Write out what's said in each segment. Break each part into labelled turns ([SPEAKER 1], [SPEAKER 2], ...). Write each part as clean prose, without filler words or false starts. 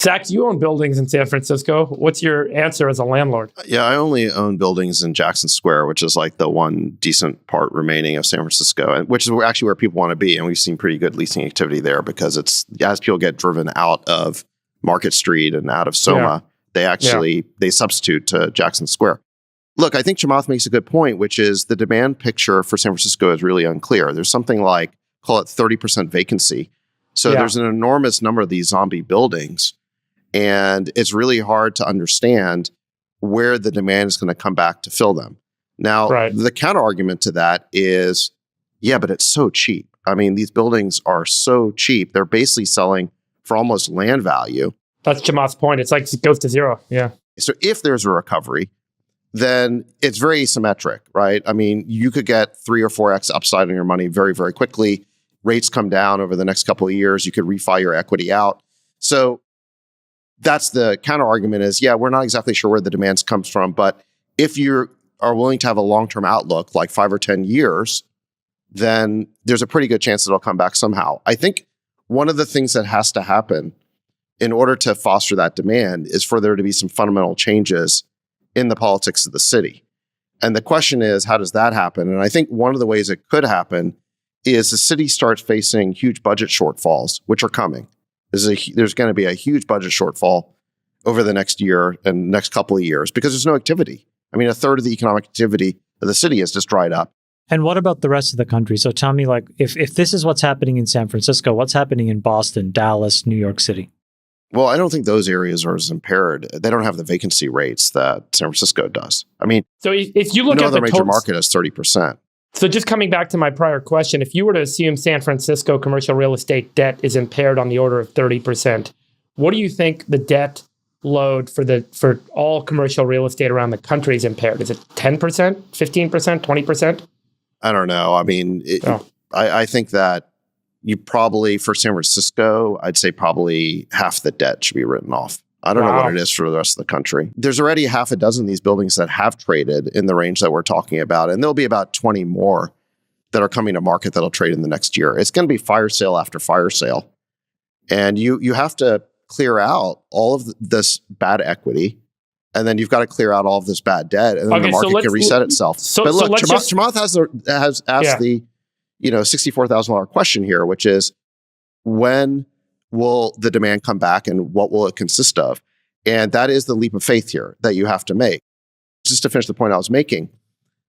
[SPEAKER 1] Zach, you own buildings in San Francisco. What's your answer as a landlord?
[SPEAKER 2] Yeah, I only own buildings in Jackson Square, which is like the one decent part remaining of San Francisco, and which is actually where people want to be. And we've seen pretty good leasing activity there because it's as people get driven out of Market Street and out of Soma, they substitute to Jackson Square. Look, I think Chamath makes a good point, which is the demand picture for San Francisco is really unclear. There's something like, call it 30% vacancy. So there's an enormous number of these zombie buildings. And it's really hard to understand where the demand is going to come back to fill them. Now, the counter argument to that is, yeah, but it's so cheap. I mean, these buildings are so cheap. They're basically selling for almost land value.
[SPEAKER 1] That's Chamath's point. It's like it goes to zero. Yeah.
[SPEAKER 2] So if there's a recovery, then it's very asymmetric, right? I mean, you could get 3 or 4x upside on your money very, very quickly. Rates come down over the next couple of years. You could refi your equity out. So that's the counter argument is, yeah, we're not exactly sure where the demand comes from, but if you are willing to have a long-term outlook, like 5 or 10 years, then there's a pretty good chance it'll come back somehow. I think one of the things that has to happen in order to foster that demand is for there to be some fundamental changes in the politics of the city. And the question is, how does that happen? And I think one of the ways it could happen is the city starts facing huge budget shortfalls, which are coming. There's going to be a huge budget shortfall over the next year and next couple of years because there's no activity. I mean, a third of the economic activity of the city has just dried up.
[SPEAKER 3] And what about the rest of the country? So tell me, like, if this is what's happening in San Francisco, what's happening in Boston, Dallas, New York City?
[SPEAKER 2] Well, I don't think those areas are as impaired. They don't have the vacancy rates that San Francisco does. I mean,
[SPEAKER 1] so if you look
[SPEAKER 2] no
[SPEAKER 1] at
[SPEAKER 2] other major market has 30%.
[SPEAKER 1] So just coming back to my prior question, if you were to assume San Francisco commercial real estate debt is impaired on the order of 30%, what do you think the debt load for all commercial real estate around the country is impaired? Is it 10%, 15%, 20%?
[SPEAKER 2] I don't know. I mean, I think that you probably, for San Francisco, I'd say probably half the debt should be written off. I don't know what it is for the rest of the country. There's already half a dozen of these buildings that have traded in the range that we're talking about, and there'll be about 20 more that are coming to market that'll trade in the next year. It's going to be fire sale after fire sale. And you have to clear out all of this bad equity, and then you've got to clear out all of this bad debt, and then the market can reset itself. But look, Chamath has asked the $64,000 question here, which is, when will the demand come back and what will it consist of? And that is the leap of faith here that you have to make. Just to finish the point I was making,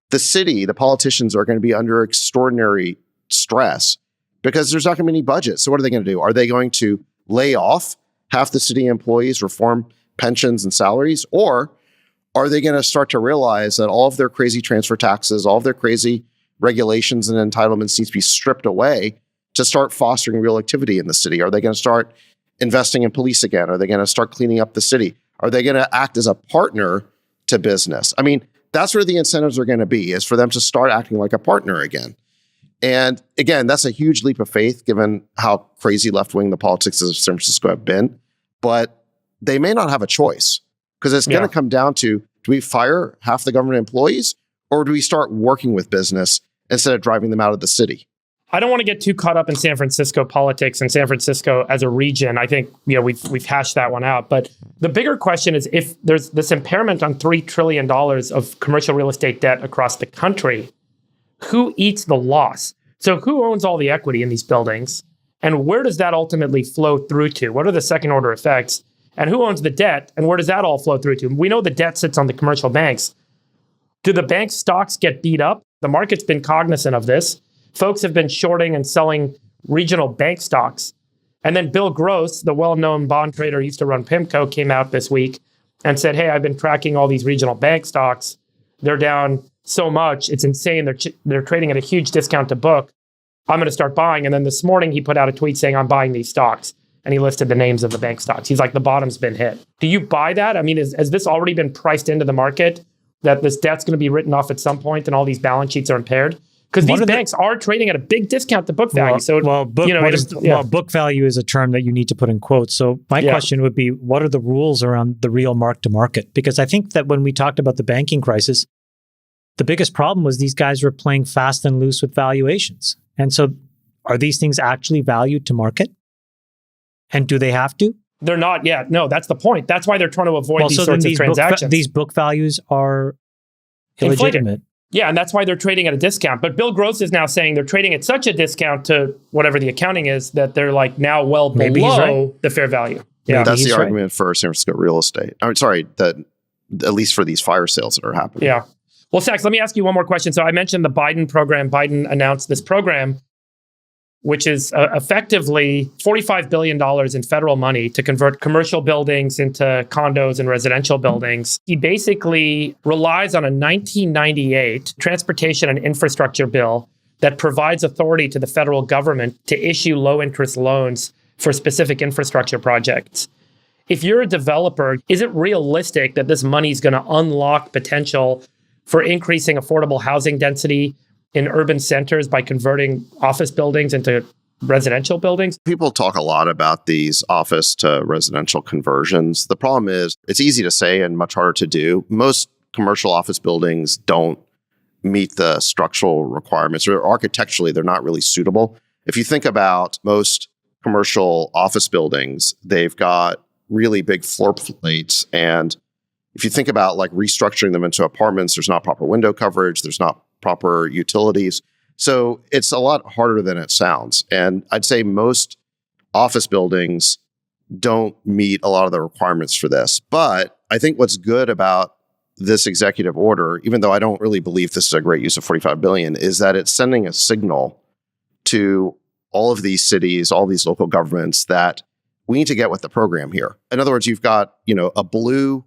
[SPEAKER 2] the city, the politicians are going to be under extraordinary stress because there's not going to be any budget. So what are they going to do? Are they going to lay off half the city employees, reform pensions and salaries? Or are they going to start to realize that all of their crazy transfer taxes, all of their crazy regulations and entitlements needs to be stripped away to start fostering real activity in the city? Are they going to start investing in police again? Are they going to start cleaning up the city? Are they going to act as a partner to business? I mean, that's where the incentives are going to be, is for them to start acting like a partner again. And again, that's a huge leap of faith given how crazy left-wing the politics of San Francisco have been. But they may not have a choice because it's going to come down to, do we fire half the government employees or do we start working with business instead of driving them out of the city?
[SPEAKER 1] I don't want to get too caught up in San Francisco politics and San Francisco as a region. I think we've hashed that one out. But the bigger question is, if there's this impairment on $3 trillion of commercial real estate debt across the country, who eats the loss? So who owns all the equity in these buildings? And where does that ultimately flow through to? What are the second order effects? And who owns the debt? And where does that all flow through to? We know the debt sits on the commercial banks. Do the bank stocks get beat up? The market's been cognizant of this. Folks have been shorting and selling regional bank stocks. And then Bill Gross, the well-known bond trader who used to run PIMCO, came out this week and said, hey, I've been tracking all these regional bank stocks. They're down so much. It's insane. They're trading at a huge discount to book. I'm going to start buying. And then this morning he put out a tweet saying, I'm buying these stocks. And he listed the names of the bank stocks. He's like, the bottom's been hit. Do you buy that? I mean, has this already been priced into the market, that this debt's going to be written off at some point and all these balance sheets are impaired? Because these banks are trading at a big discount to book value.
[SPEAKER 3] Book value is a term that you need to put in quotes. So my question would be, what are the rules around the real mark to market? Because I think that when we talked about the banking crisis, the biggest problem was these guys were playing fast and loose with valuations. And so are these things actually valued to market? And do they have to?
[SPEAKER 1] They're not yet. No, that's the point. That's why they're trying to avoid these sorts of transactions.
[SPEAKER 3] These book values are illegitimate.
[SPEAKER 1] Yeah, and that's why they're trading at a discount. But Bill Gross is now saying they're trading at such a discount to whatever the accounting is that they're like now well below the fair value.
[SPEAKER 2] Yeah, that's the argument for San Francisco real estate. I'm sorry, that at least for these fire sales that are happening.
[SPEAKER 1] Yeah. Well, Sachs, let me ask you one more question. So I mentioned the Biden program. Biden announced this program, which is effectively $45 billion in federal money to convert commercial buildings into condos and residential buildings. He basically relies on a 1998 transportation and infrastructure bill that provides authority to the federal government to issue low-interest loans for specific infrastructure projects. If you're a developer, is it realistic that this money is going to unlock potential for increasing affordable housing density in urban centers by converting office buildings into residential buildings?
[SPEAKER 2] People talk a lot about these office to residential conversions. The problem is it's easy to say and much harder to do. Most commercial office buildings don't meet the structural requirements, or architecturally, they're not really suitable. If you think about most commercial office buildings, they've got really big floor plates. And if you think about like restructuring them into apartments, there's not proper window coverage, there's not proper utilities. So it's a lot harder than it sounds. And I'd say most office buildings don't meet a lot of the requirements for this. But I think what's good about this executive order, even though I don't really believe this is a great use of $45 billion, is that it's sending a signal to all of these cities, all these local governments that we need to get with the program here. In other words, you've got, a blue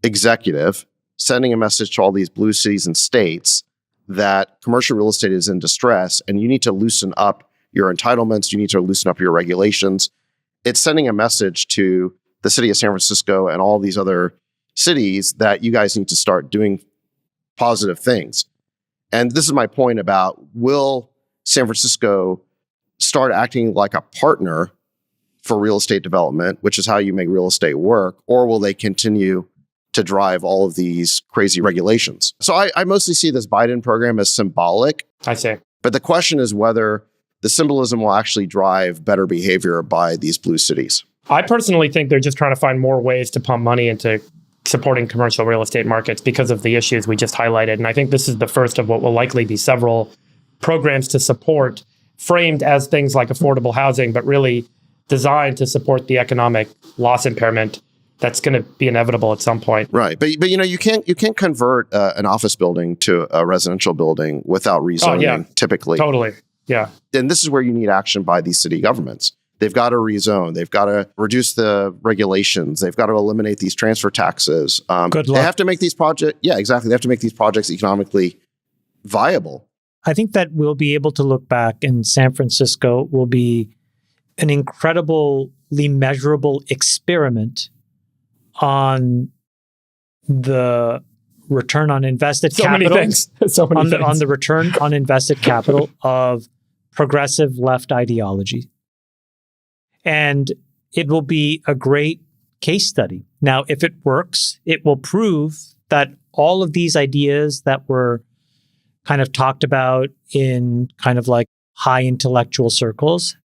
[SPEAKER 2] executive sending a message to all these blue cities and states that commercial real estate is in distress and you need to loosen up your entitlements, you need to loosen up your regulations. It's sending a message to the city of San Francisco and all these other cities that you guys need to start doing positive things. And this is my point about, will San Francisco start acting like a partner for real estate development, which is how you make real estate work, or will they continue to drive all of these crazy regulations? So I mostly see this Biden program as symbolic.
[SPEAKER 1] I see.
[SPEAKER 2] But the question is whether the symbolism will actually drive better behavior by these blue cities.
[SPEAKER 1] I personally think they're just trying to find more ways to pump money into supporting commercial real estate markets because of the issues we just highlighted. And I think this is the first of what will likely be several programs to support, framed as things like affordable housing, but really designed to support the economic loss impairment that's going to be inevitable at some point.
[SPEAKER 2] Right. But you can't convert an office building to a residential building without rezoning, typically.
[SPEAKER 1] Totally. Yeah.
[SPEAKER 2] And this is where you need action by these city governments. They've got to rezone. They've got to reduce the regulations. They've got to eliminate these transfer taxes.
[SPEAKER 3] Good luck.
[SPEAKER 2] They have to make these projects. Yeah, exactly. They have to make these projects economically viable.
[SPEAKER 3] I think that we'll be able to look back, and San Francisco will be an incredibly measurable experiment on the return on invested capital.
[SPEAKER 1] Many things.
[SPEAKER 3] On the return on invested capital of progressive left ideology. And it will be a great case study. Now, if it works, it will prove that all of these ideas that were kind of talked about in kind of like high intellectual circles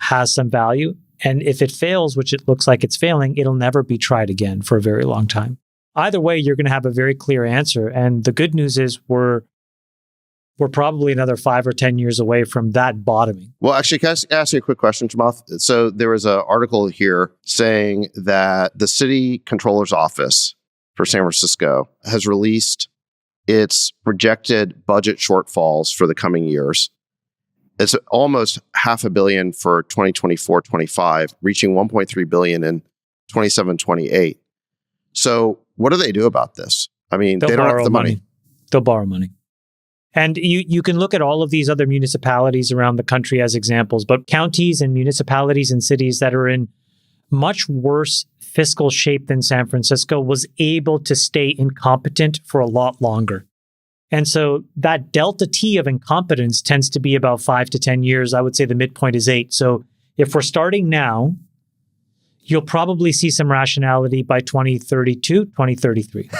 [SPEAKER 3] has some value. And if it fails, which it looks like it's failing, it'll never be tried again for a very long time. Either way, you're going to have a very clear answer. And the good news is we're probably another 5 or 10 years away from that bottoming.
[SPEAKER 2] Well, actually, can I ask you a quick question, Chamath? So there was an article here saying that the city controller's office for San Francisco has released its projected budget shortfalls for the coming years. It's almost $500 million for 2024-25, reaching $1.3 billion in 27-28. So what do they do about this? I mean, they don't have the money.
[SPEAKER 3] They'll borrow money. And you can look at all of these other municipalities around the country as examples, but counties and municipalities and cities that are in much worse fiscal shape than San Francisco was able to stay incompetent for a lot longer. And so that delta T of incompetence tends to be about 5 to 10 years. I would say the midpoint is 8. So if we're starting now, you'll probably see some rationality by 2032, 2033.